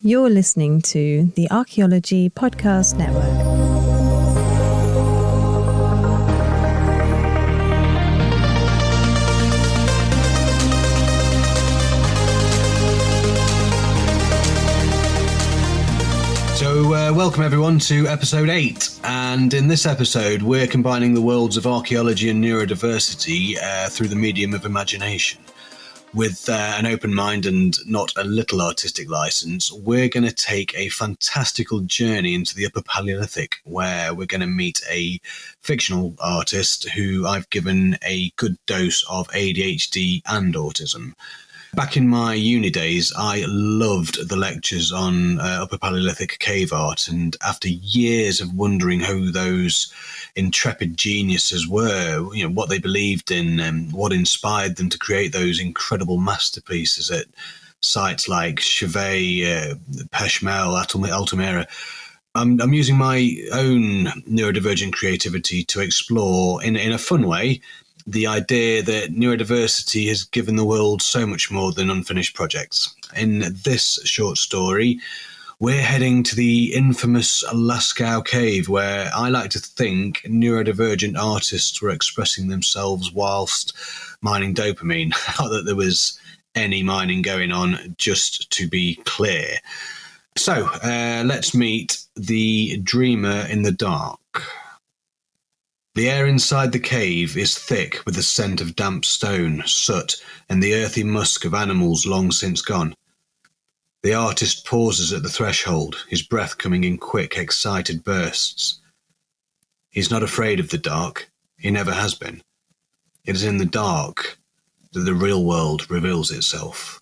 You're listening to the Archaeology Podcast Network. So welcome everyone to episode 8, and in this episode we're combining the worlds of archaeology and neurodiversity through the medium of imagination. With an open mind and not a little artistic license, we're going to take a fantastical journey into the upper Paleolithic, where we're going to meet a fictional artist who I've given a good dose of ADHD and autism. Back in my uni days, I loved the lectures on Upper Paleolithic cave art, and after years of wondering who those intrepid geniuses were, what they believed in, and what inspired them to create those incredible masterpieces at sites like Chauvet, Peshmel, Altamira, I'm using my own neurodivergent creativity to explore, in a fun way, the idea that neurodiversity has given the world so much more than unfinished projects. In this short story, we're heading to the infamous Lascaux cave, where I like to think neurodivergent artists were expressing themselves whilst mining dopamine. Not that there was any mining going on, just to be clear. So let's meet the dreamer in the dark. The air inside the cave is thick with the scent of damp stone, soot, and the earthy musk of animals long since gone. The artist pauses at the threshold, his breath coming in quick, excited bursts. He's not afraid of the dark. He never has been. It is in the dark that the real world reveals itself.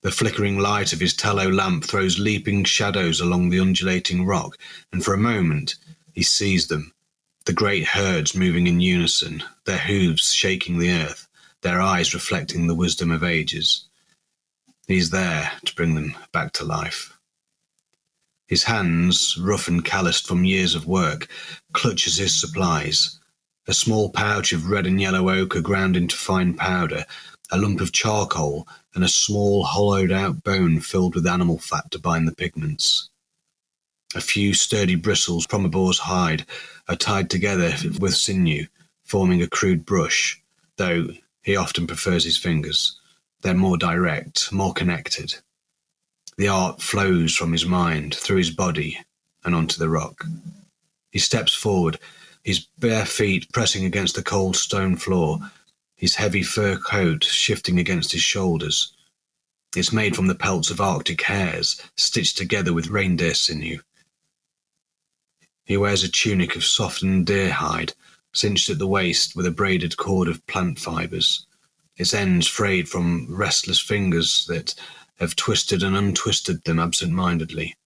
The flickering light of his tallow lamp throws leaping shadows along the undulating rock, and for a moment he sees them. The great herds moving in unison, their hooves shaking the earth, their eyes reflecting the wisdom of ages. He's there to bring them back to life. His hands, rough and calloused from years of work, clutches his supplies. A small pouch of red and yellow ochre ground into fine powder, a lump of charcoal, and a small hollowed-out bone filled with animal fat to bind the pigments. A few sturdy bristles from a boar's hide are tied together with sinew, forming a crude brush, though he often prefers his fingers. They're more direct, more connected. The art flows from his mind, through his body, and onto the rock. He steps forward, his bare feet pressing against the cold stone floor, his heavy fur coat shifting against his shoulders. It's made from the pelts of Arctic hares, stitched together with reindeer sinew. He wears a tunic of softened deer hide, cinched at the waist with a braided cord of plant fibres, its ends frayed from restless fingers that have twisted and untwisted them absent-mindedly.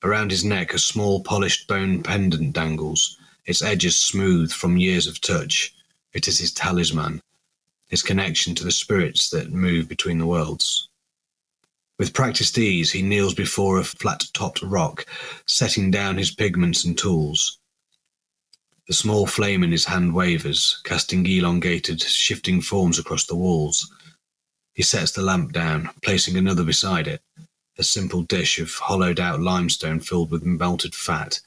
Around his neck a small polished bone pendant dangles, its edges smooth from years of touch. It is his talisman, his connection to the spirits that move between the worlds. With practiced ease, he kneels before a flat-topped rock, setting down his pigments and tools. The small flame in his hand wavers, casting elongated, shifting forms across the walls. He sets the lamp down, placing another beside it, a simple dish of hollowed-out limestone filled with melted fat,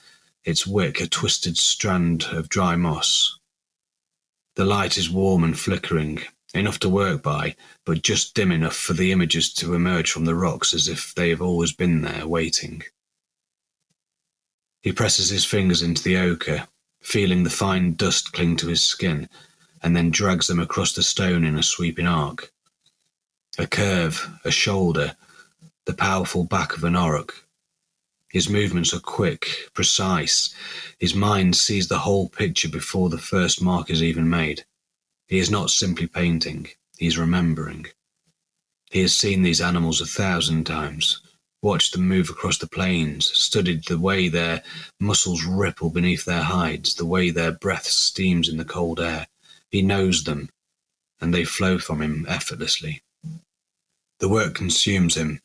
its wick a twisted strand of dry moss. The light is warm and flickering, enough to work by, but just dim enough for the images to emerge from the rocks as if they have always been there, waiting. He presses his fingers into the ochre, feeling the fine dust cling to his skin, and then drags them across the stone in a sweeping arc. A curve, a shoulder, the powerful back of an auroch. His movements are quick, precise. His mind sees the whole picture before the first mark is even made. He is not simply painting, he is remembering. He has seen these animals 1,000 times, watched them move across the plains, studied the way their muscles ripple beneath their hides, the way their breath steams in the cold air. He knows them, and they flow from him effortlessly. The work consumes him.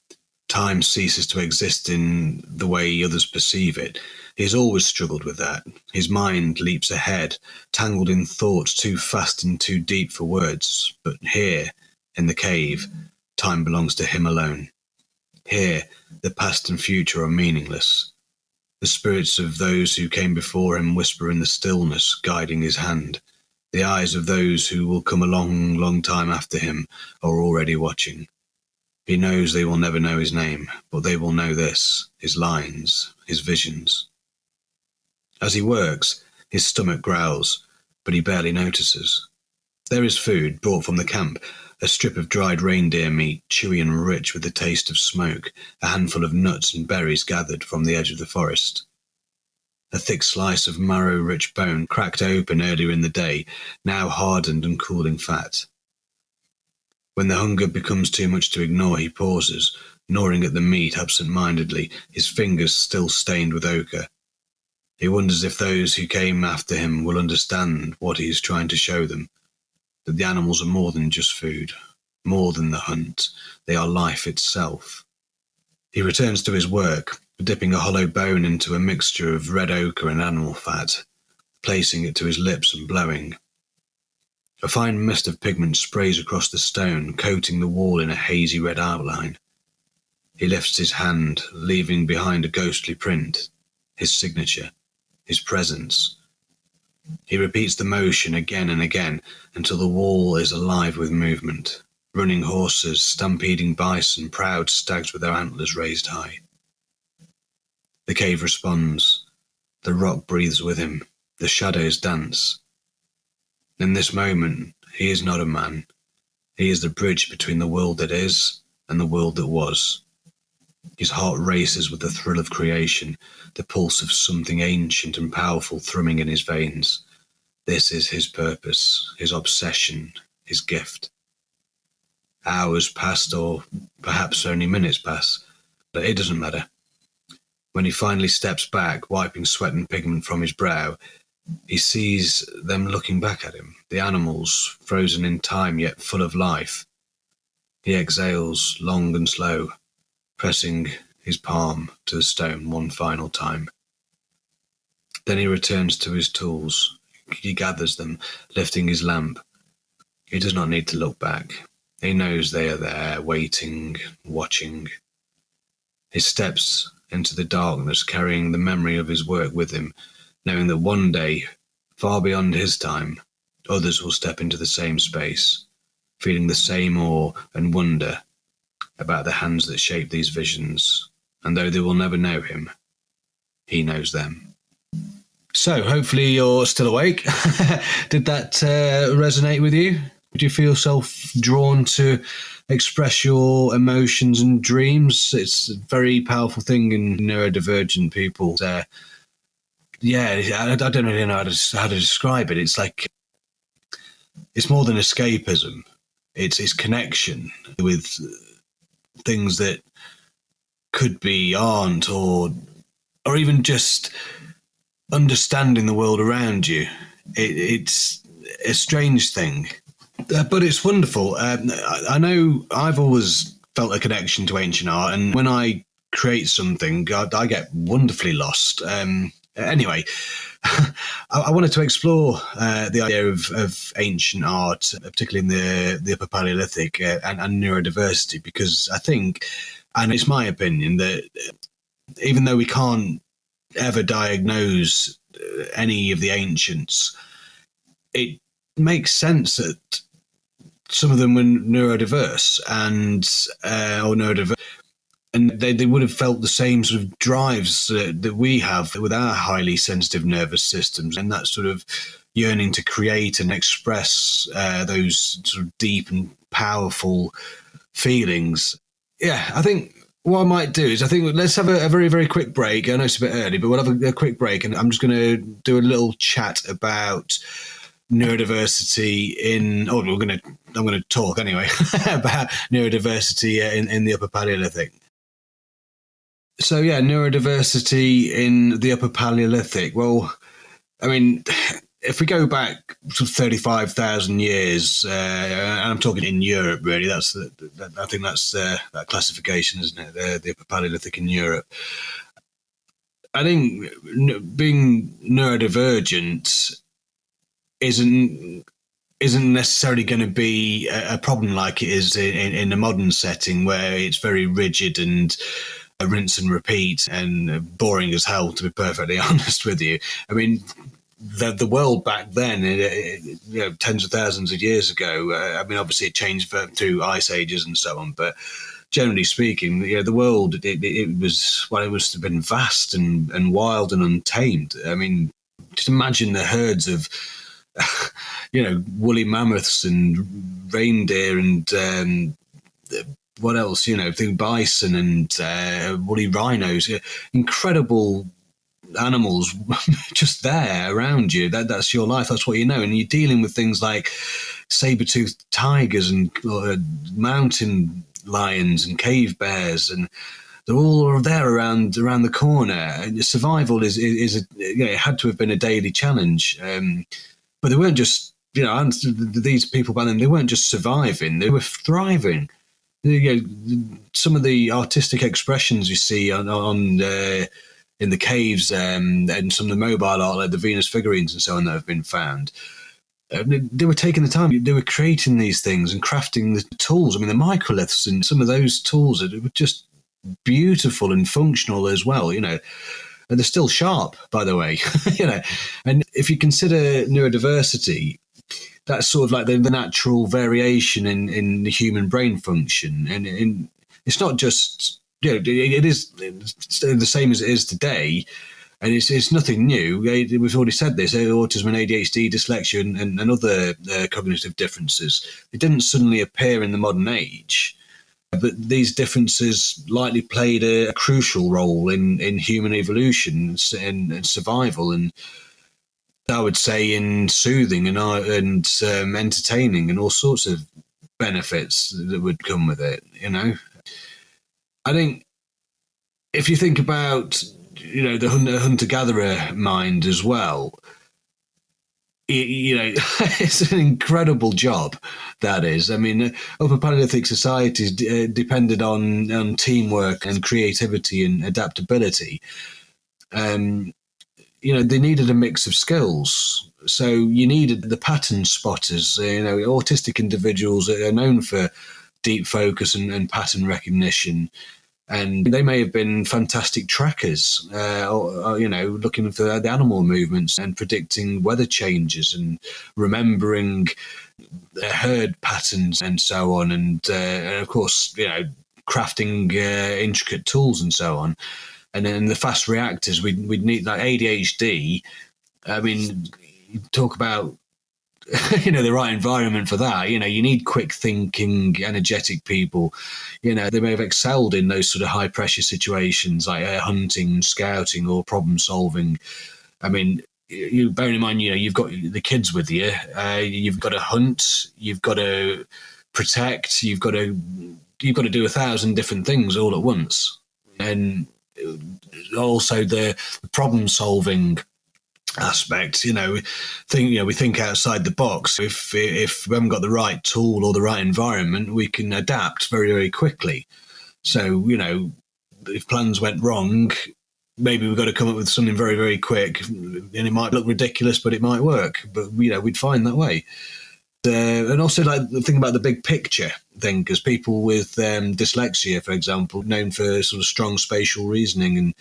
Time ceases to exist in the way others perceive it. He has always struggled with that. His mind leaps ahead, tangled in thoughts too fast and too deep for words. But here, in the cave, time belongs to him alone. Here, the past and future are meaningless. The spirits of those who came before him whisper in the stillness, guiding his hand. The eyes of those who will come a long, long time after him are already watching. He knows they will never know his name, but they will know this, his lines, his visions. As he works, his stomach growls, but he barely notices. There is food brought from the camp, a strip of dried reindeer meat, chewy and rich with the taste of smoke, a handful of nuts and berries gathered from the edge of the forest. A thick slice of marrow-rich bone cracked open earlier in the day, now hardened and cooling fat. When the hunger becomes too much to ignore, he pauses, gnawing at the meat absent-mindedly, his fingers still stained with ochre. He wonders if those who came after him will understand what he is trying to show them, that the animals are more than just food, more than the hunt. They are life itself. He returns to his work, dipping a hollow bone into a mixture of red ochre and animal fat, placing it to his lips and blowing. A fine mist of pigment sprays across the stone, coating the wall in a hazy red outline. He lifts his hand, leaving behind a ghostly print, his signature, his presence. He repeats the motion again and again until the wall is alive with movement. Running horses, stampeding bison, proud stags with their antlers raised high. The cave responds. The rock breathes with him. The shadows dance. In this moment, he is not a man. He is the bridge between the world that is and the world that was. His heart races with the thrill of creation, the pulse of something ancient and powerful thrumming in his veins. This is his purpose, his obsession, his gift. Hours passed, or perhaps only minutes pass, but it doesn't matter. When he finally steps back, wiping sweat and pigment from his brow, he sees them looking back at him, the animals, frozen in time yet full of life. He exhales, long and slow, pressing his palm to the stone one final time. Then he returns to his tools. He gathers them, lifting his lamp. He does not need to look back. He knows they are there, waiting, watching. He steps into the darkness, carrying the memory of his work with him, knowing that one day, far beyond his time, others will step into the same space, feeling the same awe and wonder about the hands that shape these visions, and though they will never know him, he knows them. So, hopefully you're still awake. Did that resonate with you? Did you feel yourself drawn to express your emotions and dreams? It's a very powerful thing in neurodivergent people. I don't really know how to describe it. It's like, it's more than escapism. It's connection with things that could be, aren't, or even just understanding the world around you. It's a strange thing, but it's wonderful. I know I've always felt a connection to ancient art, and when I create something, I get wonderfully lost. Anyway, I wanted to explore the idea of ancient art, particularly in the Upper Paleolithic and neurodiversity, because I think, and it's my opinion, that even though we can't ever diagnose any of the ancients, it makes sense that some of them were neurodiverse or neurodiverse. And they would have felt the same sort of drives that we have with our highly sensitive nervous systems, and that sort of yearning to create and express those sort of deep and powerful feelings. Yeah, I think what I might do is let's have a very, very quick break. I know it's a bit early, but we'll have a quick break, and I'm just going to do a little chat about neurodiversity I'm going to talk anyway about neurodiversity in the Upper Paleolithic. So yeah, neurodiversity in the Upper Paleolithic. Well, I mean, if we go back sort of 35,000 years, and I'm talking in Europe, really, I think that's that classification, isn't it? The Upper Paleolithic in Europe. I think being neurodivergent isn't isn't necessarily going to be a problem like it is in a modern setting where it's very rigid and a rinse and repeat and boring as hell, to be perfectly honest with you. I mean, the world back then, tens of thousands of years ago, I mean, obviously it changed through ice ages and so on, but generally speaking, the world, it was, well, it must have been vast and wild and untamed. I mean, just imagine the herds of woolly mammoths and reindeer and what else, bison and woolly rhinos, incredible animals just there around you. That's your life. That's what you know. And you're dealing with things like saber-toothed tigers and mountain lions and cave bears, and they're all there around the corner. And survival is it had to have been a daily challenge. But they weren't just, these people back then, they weren't just surviving, they were thriving. Some of the artistic expressions you see on in the caves and some of the mobile art, like the Venus figurines and so on that have been found, they were taking the time, they were creating these things and crafting the tools. I mean, the microliths and some of those tools were just beautiful and functional as well, and they're still sharp, by the way. And if you consider neurodiversity, that's sort of like the natural variation in the human brain function, and it's not just it is the same as it is today, and it's nothing new. We've already said this: autism and ADHD, dyslexia, and other cognitive differences. It didn't suddenly appear in the modern age. But these differences likely played a crucial role in human evolution and survival, and I would say in soothing and entertaining and all sorts of benefits that would come with it. I think if you think about the hunter-gatherer mind as well, it's an incredible job, that is. I mean, upper Paleolithic societies depended on teamwork and creativity and adaptability. They needed a mix of skills. So you needed the pattern spotters. Autistic individuals are known for deep focus and pattern recognition. And they may have been fantastic trackers, looking for the animal movements and predicting weather changes and remembering herd patterns and so on. And of course, crafting intricate tools and so on. And then the fast reactors, we'd need, like ADHD. I mean, you talk about the right environment for that. You need quick thinking, energetic people. They may have excelled in those sort of high pressure situations like hunting, scouting, or problem solving. I mean, you bear in mind, you've got the kids with you. You've got to hunt. You've got to protect. You've got to do 1,000 different things all at once, and also the problem solving aspect. We think outside the box. If we haven't got the right tool or the right environment, we can adapt very, very quickly. So if plans went wrong, maybe we've got to come up with something very, very quick, and it might look ridiculous, but it might work. But we'd find that way. And also, like, the thing about the big picture thing, because people with dyslexia, for example, known for sort of strong spatial reasoning and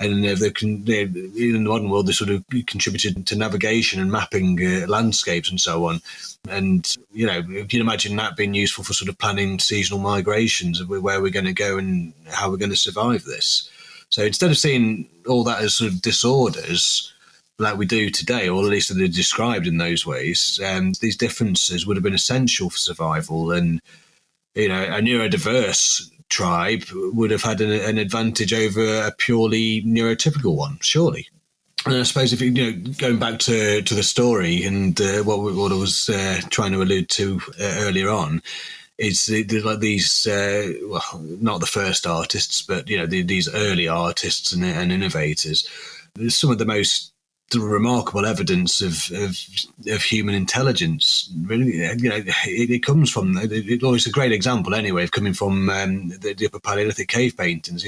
in the modern world, they sort of contributed to navigation and mapping landscapes and so on. And, you can imagine that being useful for sort of planning seasonal migrations of where we're going to go and how we're going to survive this. So instead of seeing all that as sort of disorders like we do today, or at least they're described in those ways, these differences would have been essential for survival. And, a neurodiverse tribe would have had an advantage over a purely neurotypical one, surely. And I suppose if going back to the story and what I was trying to allude to earlier on, is like these not the first artists, but these early artists and innovators. There's some of the most remarkable evidence of human intelligence. Really, it comes from. It's a great example, anyway, of coming from the Upper Paleolithic cave paintings.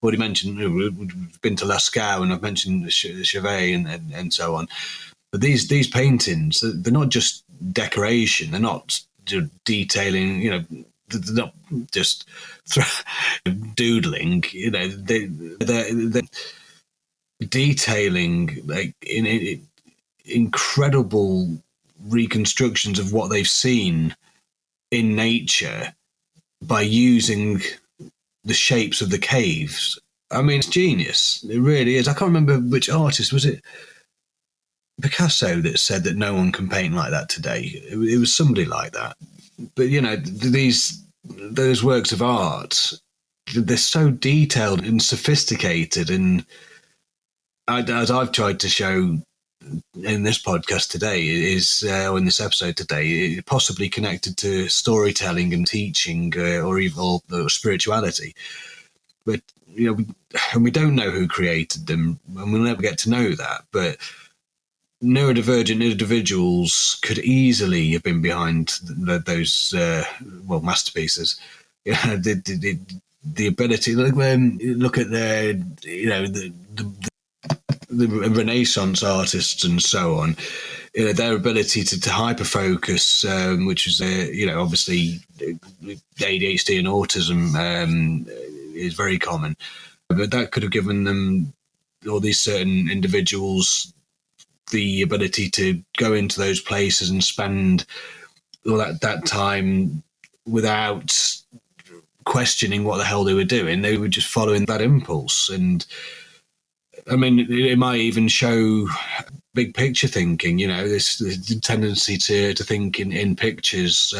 Already mentioned. We've been to Lascaux, and I've mentioned Chevet and so on. But these paintings, they're not just decoration. They're not detailing, they're not just doodling, they're detailing like in incredible reconstructions of what they've seen in nature by using the shapes of the caves. I mean, it's genius. It really is. I can't remember which artist, was it Picasso, that said that no one can paint like that today? It was somebody like that. But, those works of art, they're so detailed and sophisticated. And as I've tried to show in this podcast today, or in this episode today, possibly connected to storytelling and teaching, or even spirituality. But we don't know who created them, and we'll never get to know that. But neurodivergent individuals could easily have been behind those masterpieces. The ability. Look at the Renaissance artists and so on, their ability to hyper focus, which is obviously ADHD and autism is very common, but that could have given them, or these certain individuals, the ability to go into those places and spend all that time without questioning what the hell they were doing. They were just following that impulse. And I mean, it might even show big picture thinking, this tendency to think in pictures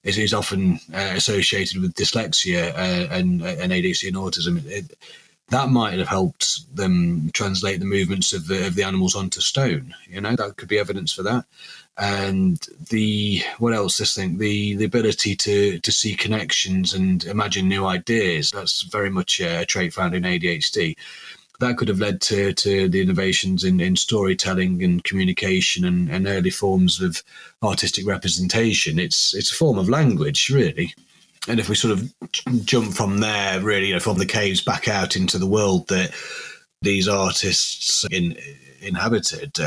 is often associated with dyslexia and ADHD and autism. That might have helped them translate the movements of the animals onto stone. That could be evidence for that. And what else? The ability to see connections and imagine new ideas. That's very much a trait found in ADHD. That could have led to the innovations in storytelling and communication and early forms of artistic representation. It's a form of language, really. And if we sort of jump from there, really, from the caves back out into the world that these artists inhabited,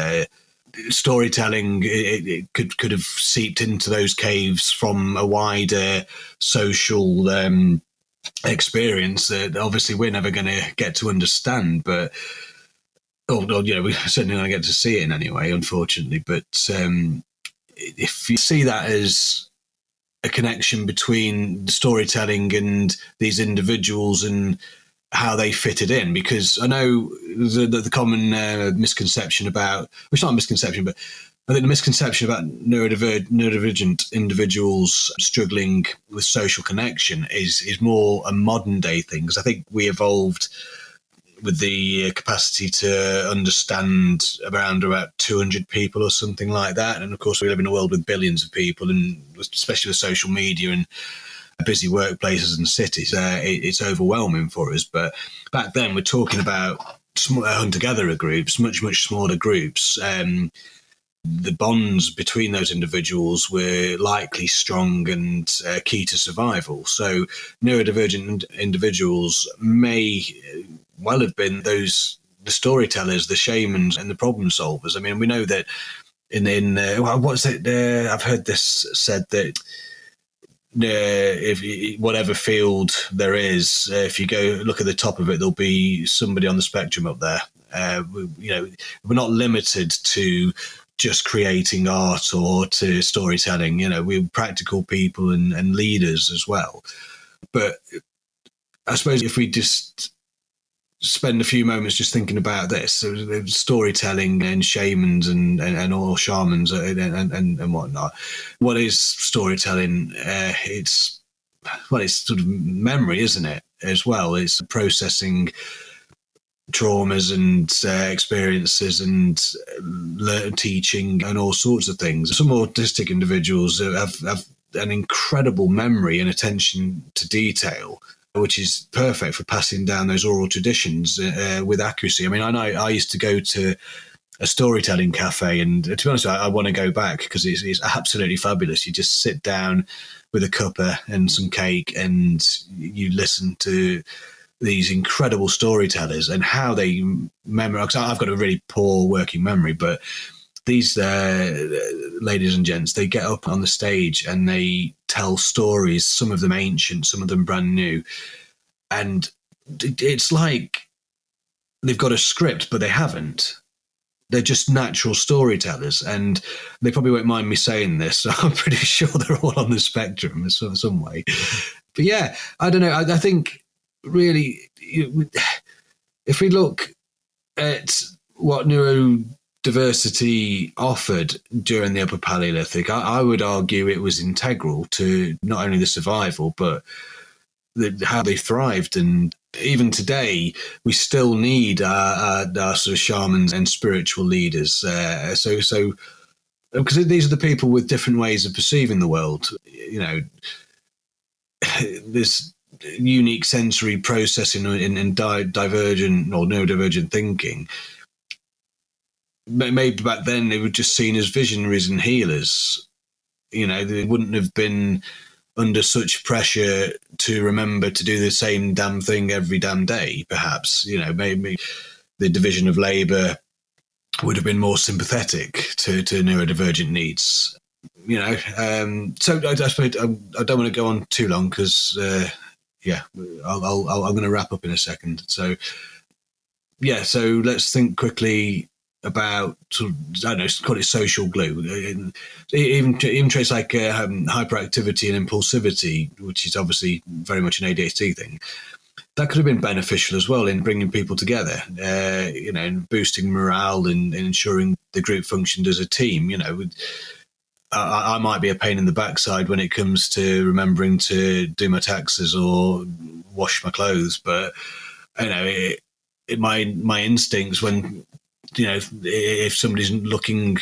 storytelling it could have seeped into those caves from a wider social experience that obviously we're never going to get to understand, but we're certainly going to get to see it in any way, unfortunately. But if you see that as a connection between storytelling and these individuals and how they fitted in, because I know the common misconception about, it's not a misconception, but I think the misconception about neurodivergent individuals struggling with social connection is more a modern day thing, because I think we evolved with the capacity to understand around about 200 people or something like that. And of course, we live in a world with billions of people, and especially with social media and busy workplaces and cities, it's overwhelming for us. But back then, we're talking about hunter-gatherer groups, much, much smaller groups. The bonds between those individuals were likely strong and key to survival. So neurodivergent individuals may well have been the storytellers, the shamans, and the problem solvers. I mean, we know that I've heard this said that if whatever field there is, if you go look at the top of it, there'll be somebody on the spectrum up there. We're not limited to just creating art or to storytelling. We're practical people and leaders as well. But I suppose if we just spend a few moments just thinking about this, so storytelling and shamans and all shamans and whatnot. What is storytelling? It's sort of memory, isn't it? As well, it's processing traumas and experiences and teaching and all sorts of things. Some autistic individuals have an incredible memory and attention to detail, which is perfect for passing down those oral traditions with accuracy. I mean, I know I used to go to a storytelling cafe, and to be honest, I want to go back because it's absolutely fabulous. You just sit down with a cuppa and some cake and you listen to these incredible storytellers and how they memorize. I've got a really poor working memory, but these ladies and gents, they get up on the stage and they tell stories, some of them ancient, some of them brand new. And it's like they've got a script, but they haven't. They're just natural storytellers, and they probably won't mind me saying this. So I'm pretty sure they're all on the spectrum in some way. But yeah, I don't know. I think really, if we look at what neurodiversity offered during the Upper Paleolithic, I would argue it was integral to not only the survival, but how they thrived. And even today, we still need our sort of shamans and spiritual leaders. So because these are the people with different ways of perceiving the world. You know, this unique sensory processing and divergent or neurodivergent thinking. Maybe back then they were just seen as visionaries and healers. You know, they wouldn't have been under such pressure to remember to do the same damn thing every damn day, perhaps. You know, maybe the division of labour would have been more sympathetic to neurodivergent needs. You know, so I suppose I don't want to go on too long because, I'm going to wrap up in a second. So, yeah, so let's think quickly about, sort of, I don't know, call it social glue. Even traits like hyperactivity and impulsivity, which is obviously very much an ADHD thing, that could have been beneficial as well in bringing people together, you know, and boosting morale and ensuring the group functioned as a team. You know, I might be a pain in the backside when it comes to remembering to do my taxes or wash my clothes, but you know, my instincts when, you know, if somebody's looking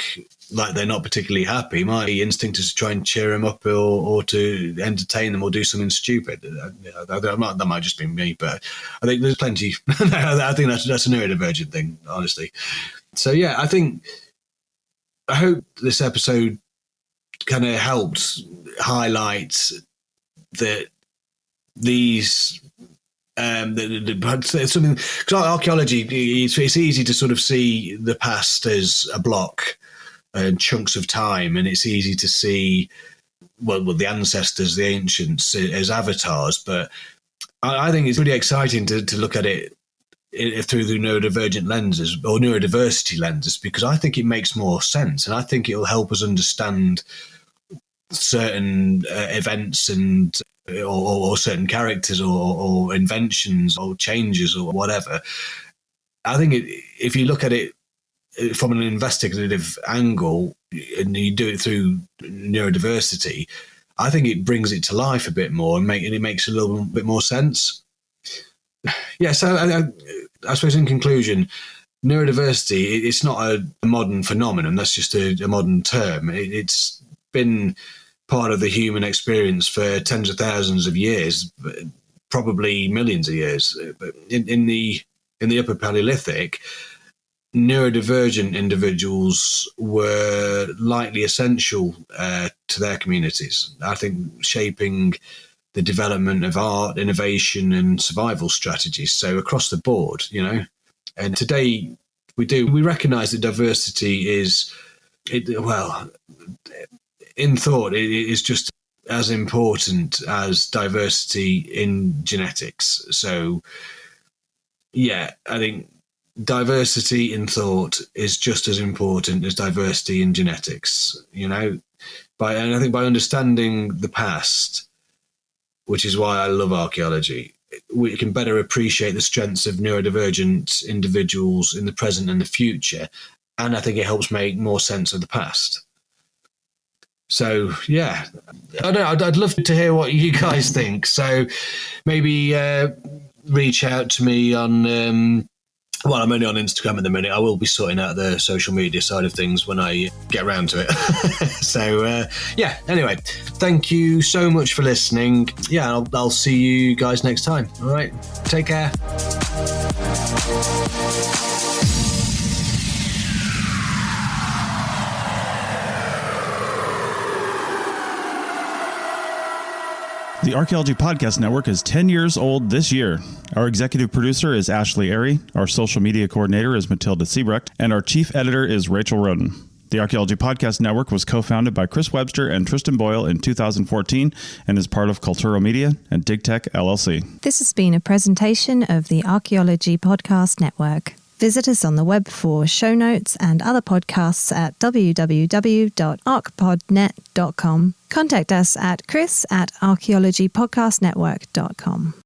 like they're not particularly happy, my instinct is to try and cheer them up or to entertain them or do something stupid. That might just be me, but I think there's plenty. I think that's a neurodivergent thing, honestly. So yeah, I hope this episode kind of helped highlight that these. Something, because archaeology, it's easy to sort of see the past as a block and chunks of time, and it's easy to see well the ancestors, the ancients, as avatars. But I think it's really exciting to look at it through the neurodivergent lenses or neurodiversity lenses, because I think it makes more sense, and I think it'll help us understand certain events and or certain characters or inventions or changes or whatever. I think if you look at it from an investigative angle and you do it through neurodiversity, I think it brings it to life a bit more and it makes a little bit more sense. Yeah, so I suppose in conclusion, neurodiversity, it's not a modern phenomenon. That's just a modern term. It's been part of the human experience for tens of thousands of years, probably millions of years. But in the Upper Paleolithic, neurodivergent individuals were likely essential to their communities. I think shaping the development of art, innovation, and survival strategies. So across the board, you know. And today we recognise that diversity is, in thought, it is just as important as diversity in genetics. So, yeah, I think diversity in thought is just as important as diversity in genetics, you know. And I think by understanding the past, which is why I love archaeology, we can better appreciate the strengths of neurodivergent individuals in the present and the future. And I think it helps make more sense of the past. So, yeah, I don't know, I'd love to hear what you guys think. So maybe reach out to me on, I'm only on Instagram at the minute. I will be sorting out the social media side of things when I get around to it. So, yeah, anyway, thank you so much for listening. Yeah, I'll see you guys next time. All right, take care. The Archaeology Podcast Network is 10 years old this year. Our executive producer is Ashley Airy, our social media coordinator is Matilda Siebrecht, and our chief editor is Rachel Roden. The Archaeology Podcast Network was co-founded by Chris Webster and Tristan Boyle in 2014 and is part of Cultural Media and DigTech LLC. This has been a presentation of the Archaeology Podcast Network. Visit us on the web for show notes and other podcasts at www.archpodnet.com. Contact us at chris@archaeologypodcastnetwork.com.